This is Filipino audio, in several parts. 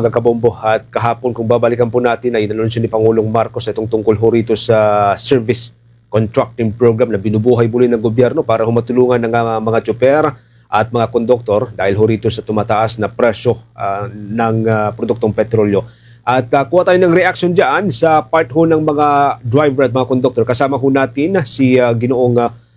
Mga kabombo, at kahapon kung babalikan po natin ay inanunsyo ni Pangulong Marcos itong tungkol ho rito sa service contracting program na binubuhay muli ng gobyerno para humatulungan ng mga tsoper at mga konduktor dahil ho rito sa tumataas na presyo ng produktong petrolyo. At kuha tayo ng reaction dyan sa part ho ng mga driver at mga konduktor. Kasama ho natin si Ginoong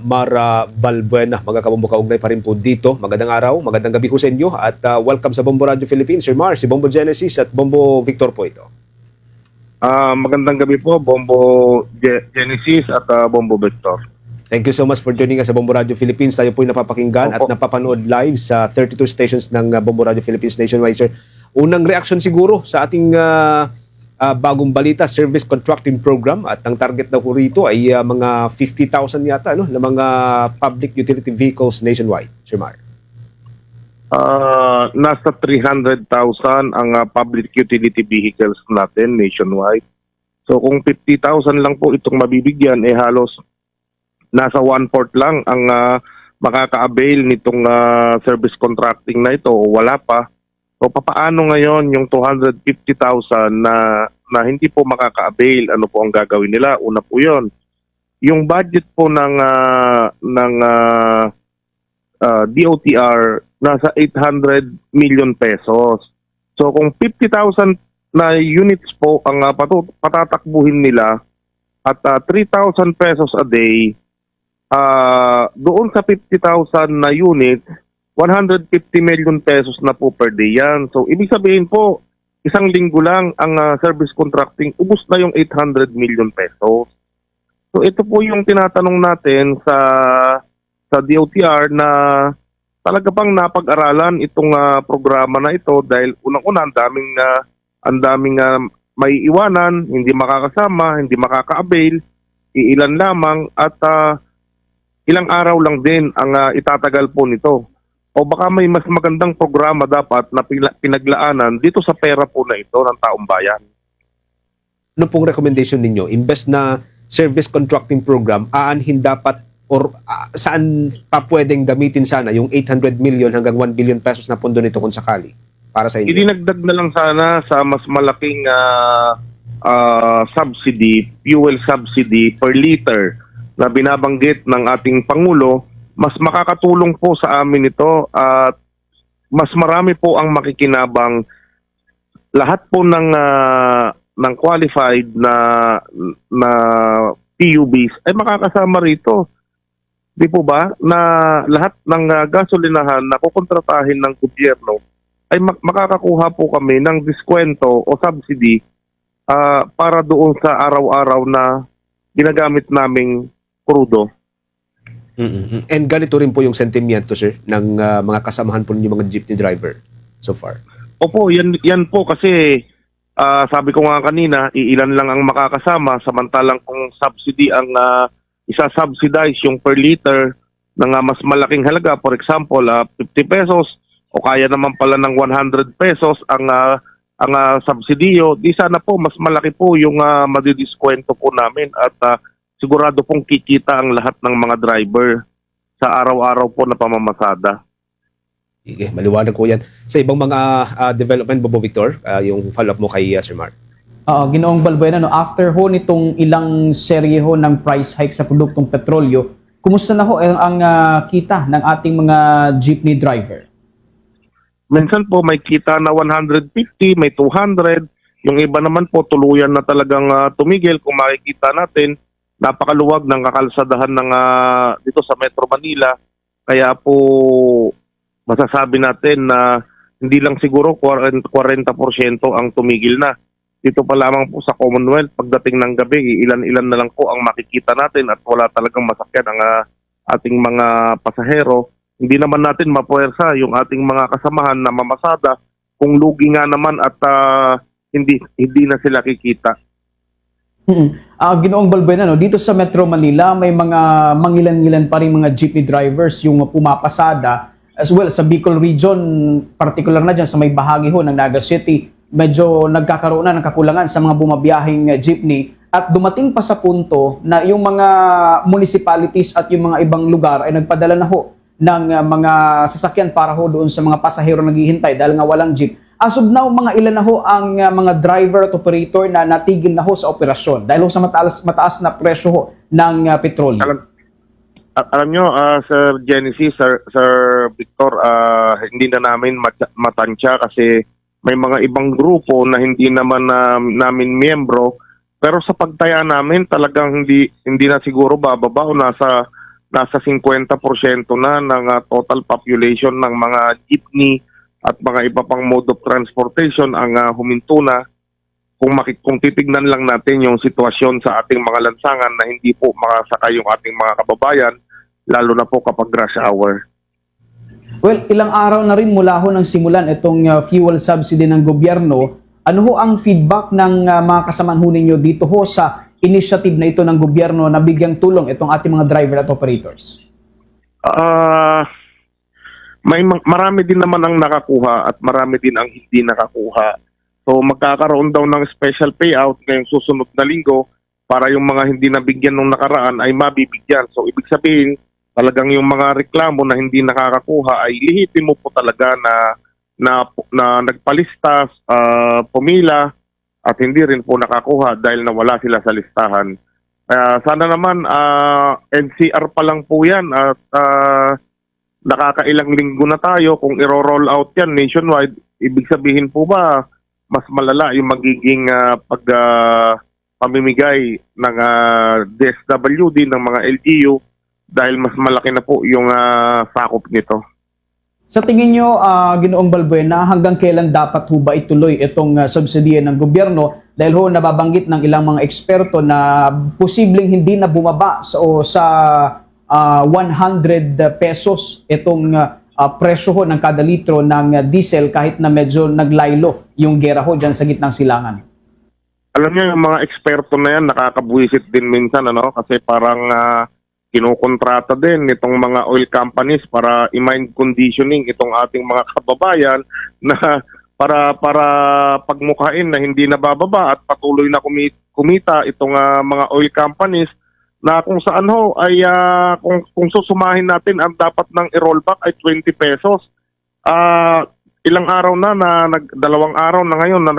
Mara Balbuena. Mga kabombo, kaugnay pa rin po dito. Magandang araw, magandang gabi ho sa inyo at welcome sa Bombo Radio Philippines. Sir Mar, si Bombo Genesis at Bombo Victor po ito. Magandang gabi po, Bombo Genesis at Bombo Victor. Thank you so much for joining us sa Bombo Radio Philippines. Tayo po ay napapakinggan at napapanood live sa 32 stations ng Bombo Radio Philippines nationwide, sir. Unang reaction siguro sa ating bagong balita, service contracting program, at ang target na po rito ay mga 50,000 yata na mga public utility vehicles nationwide, Sir Mar. Nasa 300,000 ang public utility vehicles natin nationwide. So kung 50,000 lang po itong mabibigyan, halos nasa 1/4 lang ang makaka-avail nitong service contracting na ito o wala pa. So papaano ngayon yung 250,000 na hindi po makaka-avail? Ano po ang gagawin nila? Una po 'yon. Yung budget po ng DOTR nasa 800 million pesos. So kung 50,000 na units po ang patatakbuhin nila at 3,000 pesos a day, doon sa 50,000 na units, 150 million pesos na po per day yan. So, ibig sabihin po, isang linggo lang ang service contracting, ubos na yung 800 million pesos. So, ito po yung tinatanong natin sa DOTR na talaga bang napag-aralan itong programa na ito dahil unang-una ang daming may iwanan, hindi makakasama, hindi makaka-avail, iilan lamang at ilang araw lang din ang itatagal po nito. O baka may mas magandang programa dapat na pinaglaanan dito sa pera po na ito ng taong bayan. Ano pong recommendation ninyo? Imbes na service contracting program, aanhin dapat or saan pa pwedeng gamitin sana yung 800 million hanggang 1 billion pesos na pondo nito kung sakali para sa inyo? Idinagdag na lang sana sa mas malaking subsidy, fuel subsidy per liter na binabanggit ng ating Pangulo. Mas makakatulong po sa amin ito at mas marami po ang makikinabang. Lahat po ng qualified na PUBs ay makakasama rito. Di po ba na lahat ng gasolinahan na kukontratahin ng gobyerno ay makakakuha po kami ng diskwento o subsidy para doon sa araw-araw na ginagamit naming krudo. And ganito rin po yung sentimiento, sir, ng mga kasamahan po ninyo mga jeepney driver so far. Opo, yan po kasi sabi ko nga kanina, iilan lang ang makakasama samantalang kung subsidy ang isa-subsidize yung per liter ng mas malaking halaga, for example, 50 pesos o kaya naman pala ng 100 pesos ang subsidiyo, di sana po mas malaki po yung madidiskwento po namin at sigurado pong kikita ang lahat ng mga driver sa araw-araw po na pamamasada. Sige, maliwanag ko yan. Sa ibang mga development, Bobo Victor, yung follow-up mo kay Sir Mark. Ginoong Balbuena, after ho nitong ilang serye ho ng price hike sa produktong petrolyo, kumusta na ho ang kita ng ating mga jeepney driver? Minsan po may kita na 150, may 200. Yung iba naman po tuluyan na talagang tumigil. Kung makikita natin, napakaluwag ng kakalsadahan ng dito sa Metro Manila. Kaya po masasabi natin na hindi lang siguro 40% ang tumigil na. Dito pa lamang po sa Commonwealth, pagdating ng gabi, ilan-ilan na lang po ang makikita natin at wala talagang masakyan ang ating mga pasahero. Hindi naman natin mapuwersa yung ating mga kasamahan na mamasada kung lugi nga naman at hindi na sila kikita. Ginoong Balbuena, dito sa Metro Manila, may mga mangilan-ngilan pa rin mga jeepney drivers yung pumapasada as well sa Bicol Region, particular na dyan sa may bahagi ho ng Naga City. Medyo nagkakaroon na ng kakulangan sa mga bumabiyahing jeepney at dumating pa sa punto na yung mga municipalities at yung mga ibang lugar ay nagpadala na ho ng mga sasakyan para ho doon sa mga pasahero naghihintay dahil nga walang jeep. As of now, mga ilan na ho ang mga driver at operator na natigil na ho sa operasyon dahil ho sa mataas na presyo ho ng petrolyo? Alam nyo, Sir Genesis, Sir Victor, hindi na namin matansya kasi may mga ibang grupo na hindi naman namin miyembro. Pero sa pagtaya namin, talagang hindi na siguro bababa o nasa 50% na ng total population ng mga jeepney at mga iba pang mode of transportation ang huminto na. Kung titignan lang natin yung sitwasyon sa ating mga lansangan na hindi po makasakay yung ating mga kababayan, lalo na po kapag rush hour. Well, ilang araw na rin mula ho nang simulan itong fuel subsidy ng gobyerno. Ano ho ang feedback ng mga kasamahan ho ninyo dito ho sa initiative na ito ng gobyerno na bigyang tulong itong ating mga driver at operators? Marami din naman ang nakakuha at marami din ang hindi nakakuha. So magkakaroon daw ng special payout ngayong susunod na linggo para yung mga hindi nabigyan nung nakaraan ay mabibigyan. So ibig sabihin, talagang yung mga reklamo na hindi nakakakuha ay lihitin mo po talaga na nagpalista, pumila at hindi rin po nakakuha dahil nawala sila sa listahan. Sana naman NCR pa lang po yan at nakakailang linggo na tayo. Kung i-roll out yan nationwide, ibig sabihin po ba mas malala yung magiging pamimigay ng DSWD ng mga LGU dahil mas malaki na po yung sakop nito. Sa tingin nyo, Ginoong Balbuena, hanggang kailan dapat ho ba ituloy itong subsidiya ng gobyerno? Dahil ho nababanggit ng ilang mga eksperto na posibleng hindi na bumaba sa 100 pesos itong presyo ho ng kada litro ng diesel kahit na medyo naglaylo yung gera ho dyan sa gitnang silangan. Alam niyo, yung mga eksperto na yan, nakakabuwisit din minsan, kasi parang kinukontrata din itong mga oil companies para i-mind conditioning itong ating mga kababayan na para pagmukhain na hindi nabababa at patuloy na kumita itong mga oil companies na kung saan ho ay kung susumahin natin ang dapat ng i-rollback ay 20 pesos. Ilang araw na dalawang araw na ngayon na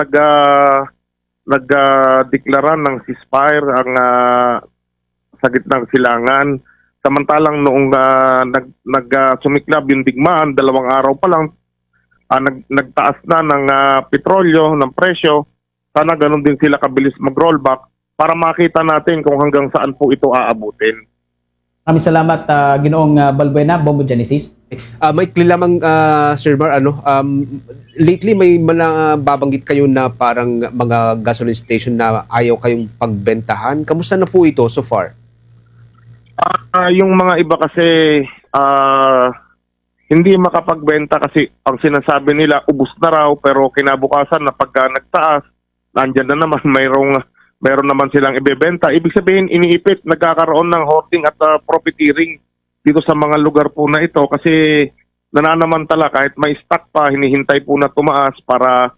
nagdeklara ng ceasefire ang sa gitnang silangan. Samantalang noong sumiklab yung digmaan, dalawang araw pa lang nagtaas na ng petrolyo, ng presyo. Sana ganun din sila kabilis mag-rollback para makita natin kung hanggang saan po ito aabutin. Maraming salamat, Ginoong Balbuena, Bombo Genesis. Maikli lamang, Sir Mar, lately may babanggit kayo na parang mga gasoline station na ayaw kayong pagbentahan. Kamusta na po ito so far? Yung mga iba kasi hindi makapagbenta kasi ang sinasabi nila ubos na raw, pero kinabukasan na pagka nagtaas, nandyan na naman mayroon naman silang ibebenta. Ibig sabihin, iniipit, nagkakaroon ng hoarding at profiteering dito sa mga lugar po na ito kasi nananamantala kahit may stock pa, hinihintay po na tumaas para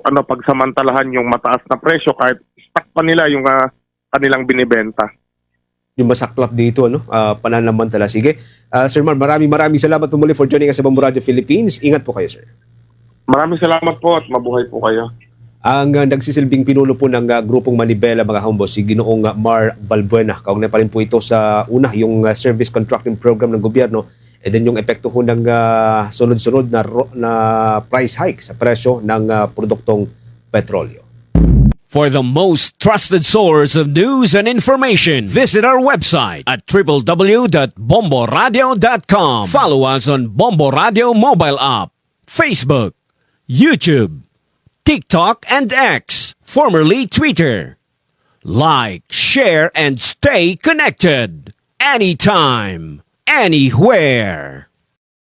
pagsamantalahan yung mataas na presyo kahit stock pa nila yung kanilang binibenta. Yung masaklap dito, pananamantala. Sige. Sir Mar, maraming salamat po muli for joining us sa Bombo Radio Philippines. Ingat po kayo, sir. Maraming salamat po at mabuhay po kayo. Ang nagsisilbing pinuno po ng grupong Manibela, mga homeboss, si Ginoong Mar Balbuena. Kaugnay pa rin po ito sa yung service contracting program ng gobyerno, and then yung epekto po ng sunod-sunod na price hike sa presyo ng produktong petrolyo. For the most trusted source of news and information, visit our website at www.bomboradio.com. Follow us on Bombo Radio mobile app, Facebook, YouTube, TikTok, and X, formerly Twitter. Like, share, and stay connected. Anytime, anywhere.